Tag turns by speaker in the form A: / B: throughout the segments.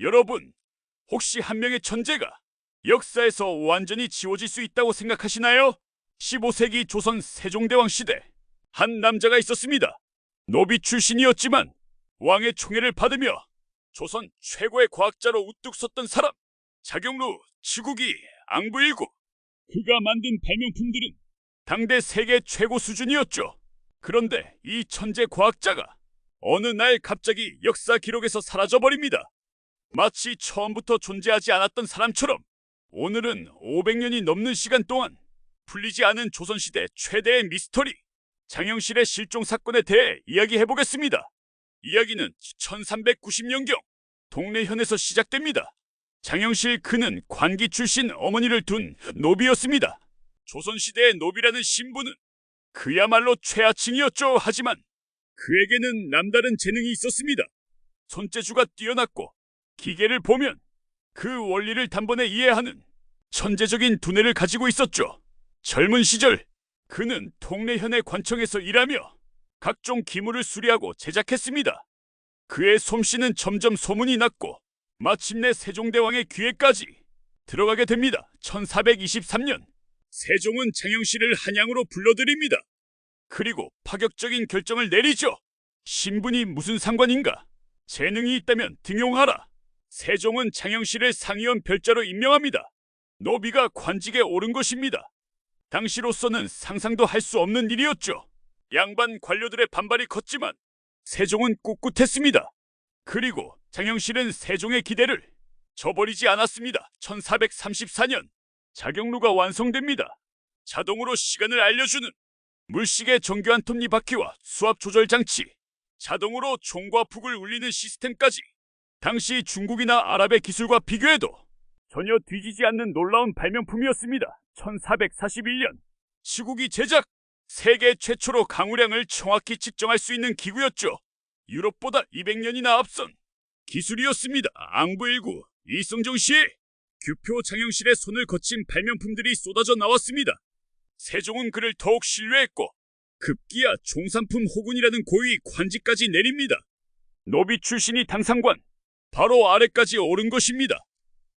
A: 여러분, 혹시 한 명의 천재가 역사에서 완전히 지워질 수 있다고 생각하시나요? 15세기 조선 세종대왕 시대 한 남자가 있었습니다. 노비 출신이었지만 왕의 총애를 받으며 조선 최고의 과학자로 우뚝 섰던 사람, 자경루, 치국이, 앙부일구. 그가 만든 발명품들은 당대 세계 최고 수준이었죠. 그런데 이 천재 과학자가 어느 날 갑자기 역사 기록에서 사라져버립니다. 마치 처음부터 존재하지 않았던 사람처럼. 오늘은 500년이 넘는 시간 동안 풀리지 않은 조선시대 최대의 미스터리, 장영실의 실종 사건에 대해 이야기해보겠습니다. 이야기는 1390년경 동래현에서 시작됩니다. 장영실, 그는 관기 출신 어머니를 둔 노비였습니다. 조선시대의 노비라는 신분은 그야말로 최하층이었죠. 하지만 그에게는 남다른 재능이 있었습니다. 손재주가 뛰어났고 기계를 보면 그 원리를 단번에 이해하는 천재적인 두뇌를 가지고 있었죠. 젊은 시절 그는 동래현의 관청에서 일하며 각종 기물을 수리하고 제작했습니다. 그의 솜씨는 점점 소문이 났고 마침내 세종대왕의 귀에까지 들어가게 됩니다. 1423년 세종은 장영실을 한양으로 불러들입니다. 그리고 파격적인 결정을 내리죠. 신분이 무슨 상관인가? 재능이 있다면 등용하라. 세종은 장영실을 상의원 별자로 임명합니다. 노비가 관직에 오른 것입니다. 당시로서는 상상도 할 수 없는 일이었죠. 양반 관료들의 반발이 컸지만 세종은 꿋꿋했습니다. 그리고 장영실은 세종의 기대를 저버리지 않았습니다. 1434년 자경루가 완성됩니다. 자동으로 시간을 알려주는 물시계 정교한 톱니바퀴와 수압 조절 장치, 자동으로 종과 북을 울리는 시스템까지 당시 중국이나 아랍의 기술과 비교해도 전혀 뒤지지 않는 놀라운 발명품이었습니다. 1441년 치국이 제작, 세계 최초로 강우량을 정확히 측정할 수 있는 기구였죠. 유럽보다 200년이나 앞선 기술이었습니다. 앙부일구, 이성종 시에 규표 장영실의 손을 거친 발명품들이 쏟아져 나왔습니다. 세종은 그를 더욱 신뢰했고 급기야 종산품 호군이라는 고위 관직까지 내립니다. 노비 출신이 당상관, 바로 아래까지 오른 것입니다.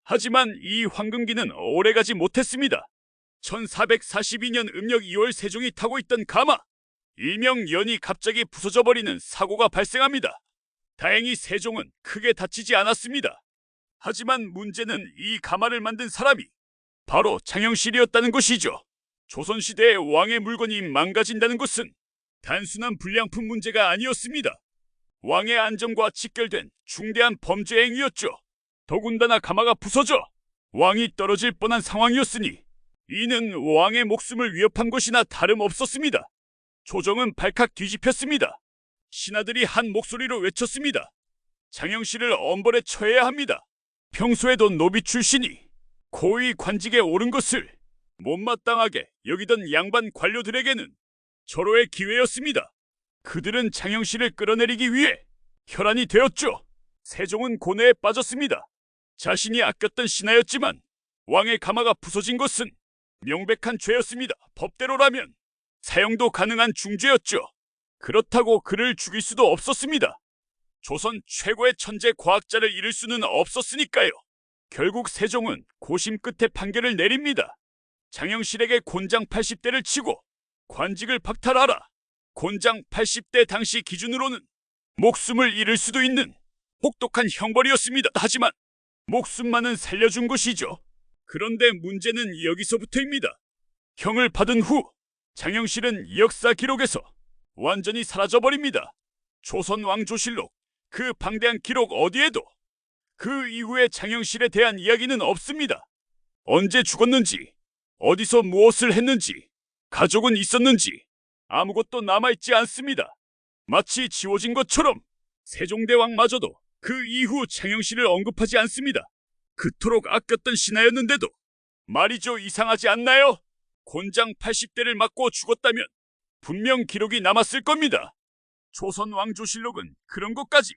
A: 하지만 이 황금기는 오래가지 못했습니다. 1442년 음력 2월 세종이 타고 있던 가마, 일명 연이 갑자기 부서져버리는 사고가 발생합니다. 다행히 세종은 크게 다치지 않았습니다. 하지만 문제는 이 가마를 만든 사람이 바로 장영실이었다는 것이죠. 조선시대의 왕의 물건이 망가진다는 것은 단순한 불량품 문제가 아니었습니다. 왕의 안전과 직결된 중대한 범죄 행위였죠. 더군다나 가마가 부서져 왕이 떨어질 뻔한 상황이었으니 이는 왕의 목숨을 위협한 것이나 다름없었습니다. 조정은 발칵 뒤집혔습니다. 신하들이 한 목소리로 외쳤습니다. 장영실을 엄벌에 처해야 합니다. 평소에도 노비 출신이 고위 관직에 오른 것을 못마땅하게 여기던 양반 관료들에게는 절호의 기회였습니다. 그들은 장영실을 끌어내리기 위해 혈안이 되었죠. 세종은 고뇌에 빠졌습니다. 자신이 아꼈던 신하였지만 왕의 가마가 부서진 것은 명백한 죄였습니다. 법대로라면 사형도 가능한 중죄였죠. 그렇다고 그를 죽일 수도 없었습니다. 조선 최고의 천재 과학자를 잃을 수는 없었으니까요. 결국 세종은 고심 끝에 판결을 내립니다. 장영실에게 곤장 80대를 치고 관직을 박탈하라. 곤장 80대 당시 기준으로는 목숨을 잃을 수도 있는 혹독한 형벌이었습니다. 하지만 목숨만은 살려준 것이죠. 그런데 문제는 여기서부터입니다. 형을 받은 후 장영실은 역사 기록에서 완전히 사라져버립니다. 조선 왕조실록 그 방대한 기록 어디에도 그 이후에 장영실에 대한 이야기는 없습니다. 언제 죽었는지, 어디서 무엇을 했는지, 가족은 있었는지 아무것도 남아있지 않습니다. 마치 지워진 것처럼 세종대왕마저도 그 이후 장영실을 언급하지 않습니다. 그토록 아꼈던 신하였는데도 말이죠. 이상하지 않나요? 곤장 80대를 맞고 죽었다면 분명 기록이 남았을 겁니다. 조선 왕조실록은 그런 것까지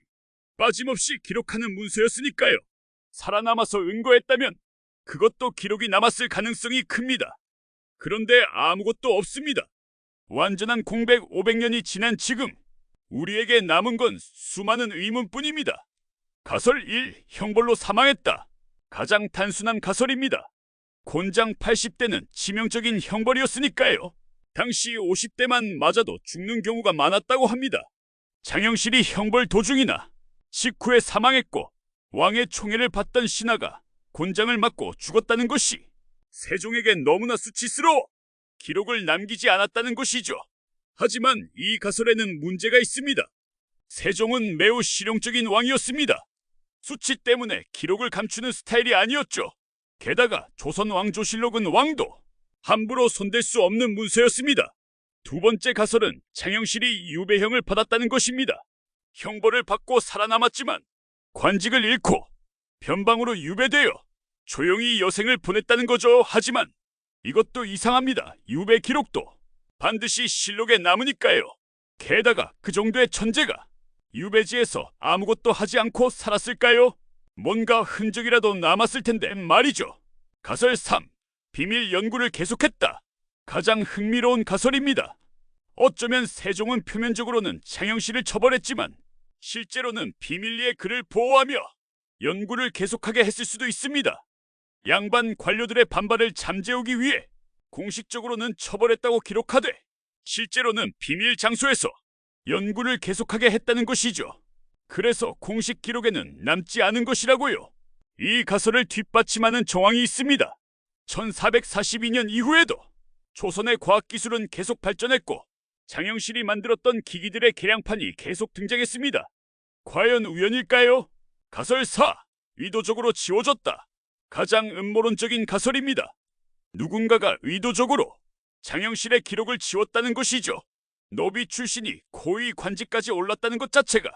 A: 빠짐없이 기록하는 문서였으니까요. 살아남아서 은거했다면 그것도 기록이 남았을 가능성이 큽니다. 그런데 아무것도 없습니다. 완전한 공백 500년이 지난 지금 우리에게 남은 건 수많은 의문뿐입니다. 가설 1. 형벌로 사망했다. 가장 단순한 가설입니다. 곤장 80대는 치명적인 형벌이었으니까요. 당시 50대만 맞아도 죽는 경우가 많았다고 합니다. 장영실이 형벌 도중이나 직후에 사망했고 왕의 총애를 받던 신하가 곤장을 맞고 죽었다는 것이 세종에게 너무나 수치스러워 기록을 남기지 않았다는 것이죠. 하지만 이 가설에는 문제가 있습니다. 세종은 매우 실용적인 왕이었습니다. 수치 때문에 기록을 감추는 스타일이 아니었죠. 게다가 조선 왕조실록은 왕도 함부로 손댈 수 없는 문서였습니다. 두 번째 가설은 장영실이 유배형을 받았다는 것입니다. 형벌을 받고 살아남았지만 관직을 잃고 변방으로 유배되어 조용히 여생을 보냈다는 거죠. 하지만 이것도 이상합니다. 유배 기록도 반드시 실록에 남으니까요. 게다가 그 정도의 천재가 유배지에서 아무것도 하지 않고 살았을까요? 뭔가 흔적이라도 남았을 텐데 말이죠. 가설 3. 비밀 연구를 계속했다. 가장 흥미로운 가설입니다. 어쩌면 세종은 표면적으로는 장영실을 처벌했지만 실제로는 비밀리에 그를 보호하며 연구를 계속하게 했을 수도 있습니다. 양반 관료들의 반발을 잠재우기 위해 공식적으로는 처벌했다고 기록하되 실제로는 비밀 장소에서 연구를 계속하게 했다는 것이죠. 그래서 공식 기록에는 남지 않은 것이라고요. 이 가설을 뒷받침하는 정황이 있습니다. 1442년 이후에도 조선의 과학기술은 계속 발전했고 장영실이 만들었던 기기들의 개량판이 계속 등장했습니다. 과연 우연일까요? 가설 4. 의도적으로 지워졌다. 가장 음모론적인 가설입니다. 누군가가 의도적으로 장영실의 기록을 지웠다는 것이죠. 노비 출신이 고위 관직까지 올랐다는 것 자체가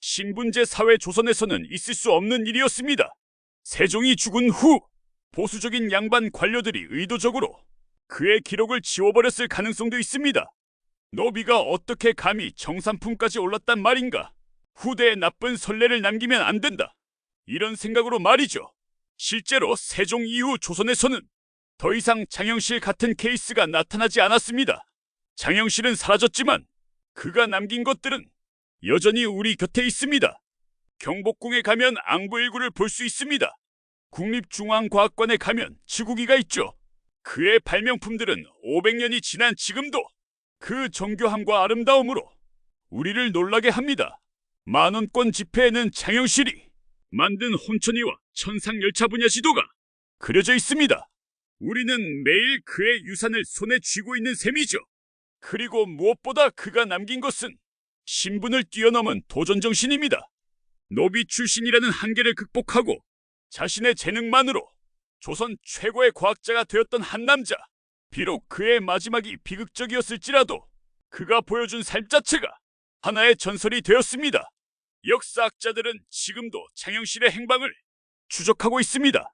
A: 신분제 사회 조선에서는 있을 수 없는 일이었습니다. 세종이 죽은 후 보수적인 양반 관료들이 의도적으로 그의 기록을 지워버렸을 가능성도 있습니다. 노비가 어떻게 감히 정삼품까지 올랐단 말인가? 후대에 나쁜 선례를 남기면 안 된다. 이런 생각으로 말이죠. 실제로 세종 이후 조선에서는 더 이상 장영실 같은 케이스가 나타나지 않았습니다. 장영실은 사라졌지만 그가 남긴 것들은 여전히 우리 곁에 있습니다. 경복궁에 가면 앙부일구를 볼 수 있습니다. 국립중앙과학관에 가면 지구기가 있죠. 그의 발명품들은 500년이 지난 지금도 그 정교함과 아름다움으로 우리를 놀라게 합니다. 만원권 지폐에는 장영실이 만든 혼천이와 천상열차 분야 지도가 그려져 있습니다. 우리는 매일 그의 유산을 손에 쥐고 있는 셈이죠. 그리고 무엇보다 그가 남긴 것은 신분을 뛰어넘은 도전정신입니다. 노비 출신이라는 한계를 극복하고 자신의 재능만으로 조선 최고의 과학자가 되었던 한 남자. 비록 그의 마지막이 비극적이었을지라도 그가 보여준 삶 자체가 하나의 전설이 되었습니다. 역사학자들은 지금도 장영실의 행방을 추적하고 있습니다.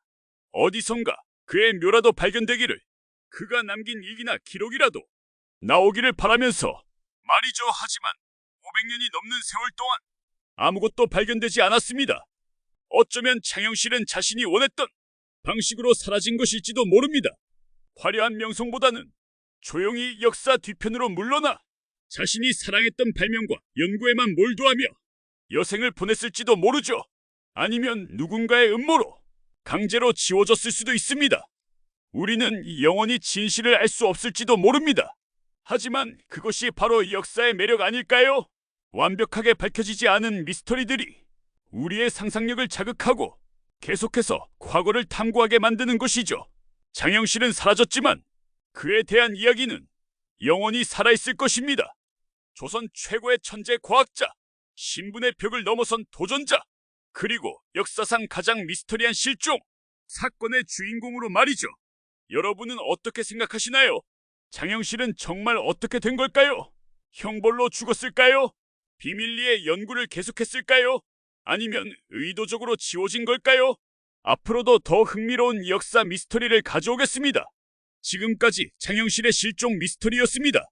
A: 어디선가 그의 묘라도 발견되기를, 그가 남긴 일기나 기록이라도 나오기를 바라면서 말이죠. 하지만 500년이 넘는 세월 동안 아무것도 발견되지 않았습니다. 어쩌면 장영실은 자신이 원했던 방식으로 사라진 것일지도 모릅니다. 화려한 명성보다는 조용히 역사 뒤편으로 물러나 자신이 사랑했던 발명과 연구에만 몰두하며 여생을 보냈을지도 모르죠. 아니면 누군가의 음모로 강제로 지워졌을 수도 있습니다. 우리는 영원히 진실을 알 수 없을지도 모릅니다. 하지만 그것이 바로 역사의 매력 아닐까요? 완벽하게 밝혀지지 않은 미스터리들이 우리의 상상력을 자극하고 계속해서 과거를 탐구하게 만드는 것이죠. 장영실은 사라졌지만 그에 대한 이야기는 영원히 살아있을 것입니다. 조선 최고의 천재 과학자, 신분의 벽을 넘어선 도전자, 그리고 역사상 가장 미스터리한 실종, 사건의 주인공으로 말이죠. 여러분은 어떻게 생각하시나요? 장영실은 정말 어떻게 된 걸까요? 형벌로 죽었을까요? 비밀리에 연구를 계속했을까요? 아니면 의도적으로 지워진 걸까요? 앞으로도 더 흥미로운 역사 미스터리를 가져오겠습니다. 지금까지 장영실의 실종 미스터리였습니다.